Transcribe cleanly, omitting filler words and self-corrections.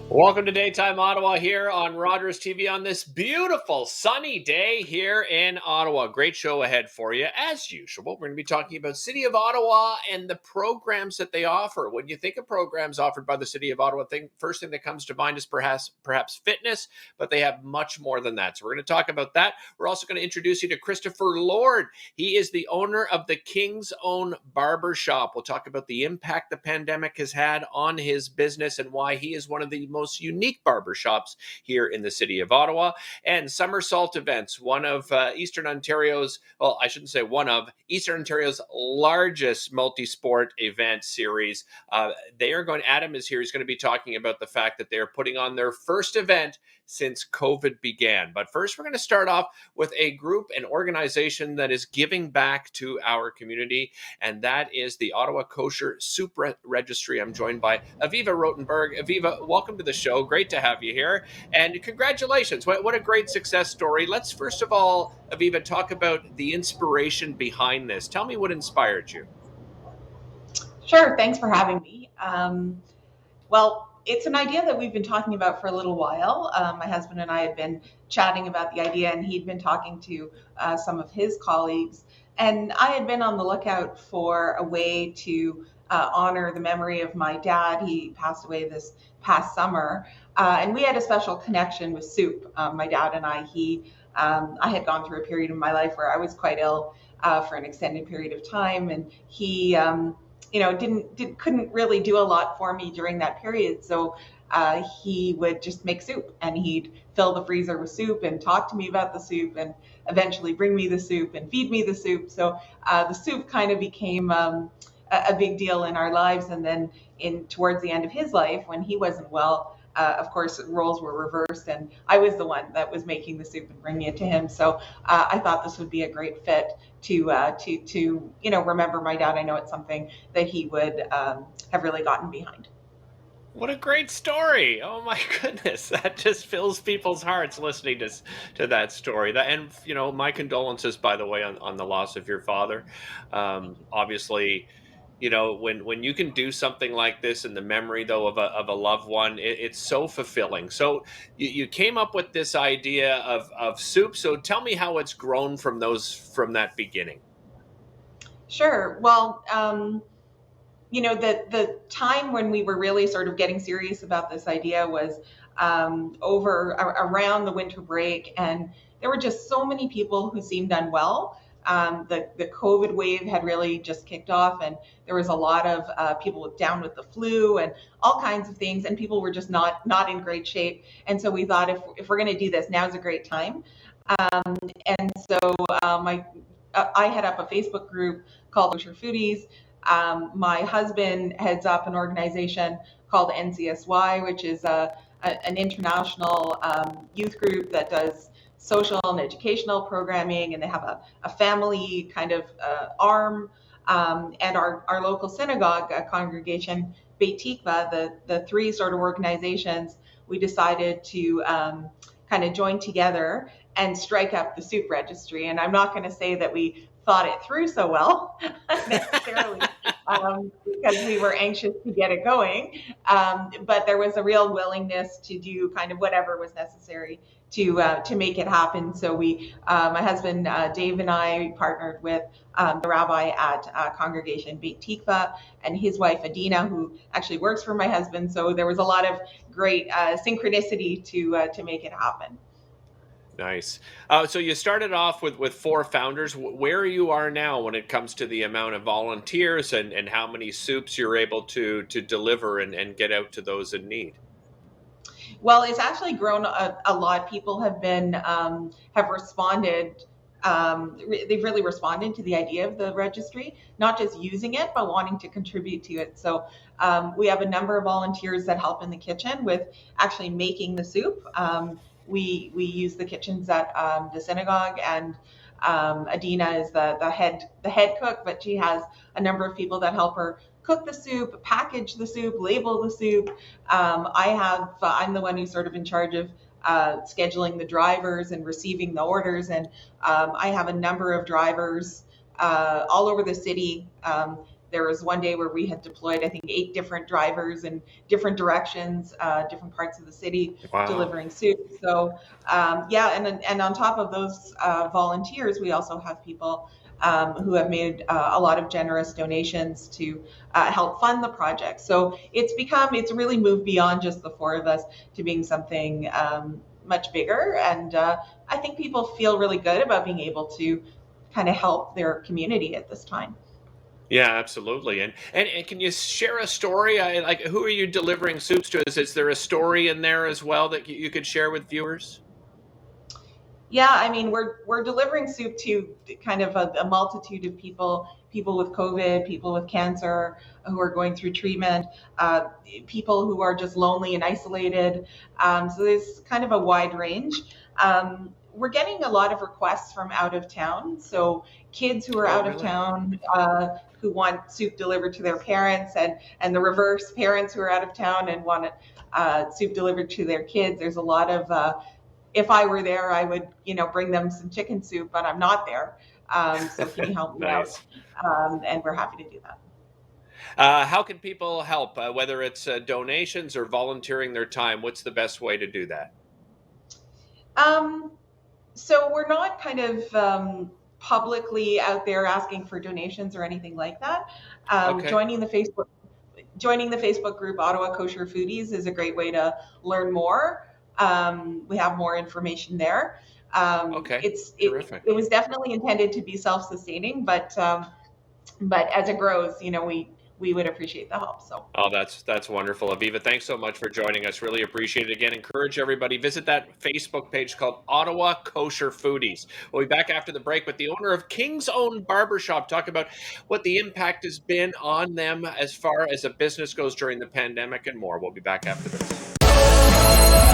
Welcome to Daytime Ottawa here on Rogers TV on this beautiful sunny day here in Ottawa. Great show ahead for you. As usual, we're going to be talking about City of Ottawa and the programs that they offer. When you think of programs offered by the City of Ottawa, first thing that comes to mind is perhaps fitness, but they have much more than that. So we're going to talk about that. We're also going to introduce you to Christopher Lord. He is the owner of the King's Own Barber Shop. We'll talk about the impact the pandemic has had on his business and why he is one of the most unique barbershops here in the City of Ottawa. And Somersault Events, one of Eastern Ontario's, well, I shouldn't say one of, Eastern Ontario's largest multi-sport event series. Adam is here. He's going to be talking about the fact that they're putting on their first event since COVID began. But first, we're going to start off with a group, an organization that is giving back to our community, and that is the Ottawa Kosher Soup Registry. I'm joined by Aviva Rotenberg. Aviva, welcome to the show. Great to have you here, and congratulations. What a great success story. Let's first of all, Aviva, talk about the inspiration behind this. Tell me what inspired you. Sure, thanks for having me. Well, it's an idea that we've been talking about for a little while. My husband and I had been chatting about the idea, and he'd been talking to some of his colleagues. And I had been on the lookout for a way to honor the memory of my dad. He passed away this past summer, and we had a special connection with soup. My dad and I had gone through a period in my life where I was quite ill for an extended period of time, and he couldn't really do a lot for me during that period. So he would just make soup, and he'd fill the freezer with soup and talk to me about the soup and eventually bring me the soup and feed me the soup. So the soup kind of became a big deal in our lives. And then towards the end of his life, when he wasn't well, of course, roles were reversed, and I was the one that was making the soup and bringing it to him. So I thought this would be a great fit to remember my dad. I know it's something that he would have really gotten behind. What a great story. Oh my goodness. That just fills people's hearts listening to that story. And my condolences, by the way, on the loss of your father. Obviously, when you can do something like this in the memory, though, of a loved one, it's so fulfilling. So you came up with this idea of soup. So tell me how it's grown from that beginning. Sure. Well, the time when we were really sort of getting serious about this idea was around the winter break, and there were just so many people who seemed unwell. The COVID wave had really just kicked off, and there was a lot of people down with the flu and all kinds of things, and people were just not in great shape. And so we thought, if we're going to do this, now's a great time. And so I head up a Facebook group called Kosher Foodies. My husband heads up an organization called NCSY, which is an international youth group that does social and educational programming, and they have a family kind of arm. And our local synagogue congregation, Beit Tikva, the three sort of organizations, we decided to kind of join together and strike up the soup registry. And I'm not going to say that we thought it through so well necessarily because we were anxious to get it going. But there was a real willingness to do kind of whatever was necessary to make it happen. So my husband Dave and I partnered with the rabbi at congregation Beit Tikva and his wife Adina, who actually works for my husband. So there was a lot of great synchronicity to make it happen. Nice. So you started off with four founders. Where you are now when it comes to the amount of volunteers and how many soups you're able to deliver and get out to those in need? Well, it's actually grown a lot. People have responded. They've really responded to the idea of the registry, not just using it, but wanting to contribute to it. So we have a number of volunteers that help in the kitchen with actually making the soup. We use the kitchens at the synagogue, and Adina is the head cook, but she has a number of people that help her cook the soup, package the soup, label the soup. I'm the one who's sort of in charge of scheduling the drivers and receiving the orders, and I have a number of drivers all over the city There was one day where we had deployed, I think, 8 different drivers in different directions, different parts of the city, Wow. delivering soup. So yeah, and on top of those volunteers, we also have people who have made a lot of generous donations to help fund the project. So it's really moved beyond just the 4 of us to being something much bigger. And I think people feel really good about being able to kind of help their community at this time. Yeah, absolutely. And can you share a story? Like, who are you delivering soups to? Is there a story in there as well that you could share with viewers? Yeah, I mean, we're delivering soup to kind of a multitude of people with COVID, people with cancer who are going through treatment, people who are just lonely and isolated. So there's kind of a wide range. We're getting a lot of requests from out of town. So kids who are Oh, out of really? town who want soup delivered to their parents, and the reverse, parents who are out of town and want soup delivered to their kids. There's a lot of if I were there, I would, bring them some chicken soup, but I'm not there. So can you help me out? Nice. And we're happy to do that. How can people help? Whether it's donations or volunteering their time, what's the best way to do that? Um, so we're not kind of publicly out there asking for donations or anything like that. Okay. Joining the Facebook group Ottawa Kosher Foodies is a great way to learn more. We have more information there. Okay. Terrific. It was definitely intended to be self-sustaining, but as it grows, we would appreciate the help. So Oh, that's wonderful. Aviva, thanks so much for joining us. Really appreciate it. Again, encourage everybody, visit that Facebook page called Ottawa Kosher Foodies. We'll be back after the break with the owner of King's Own Barbershop, talk about what the impact has been on them as far as a business goes during the pandemic and more. We'll be back after this.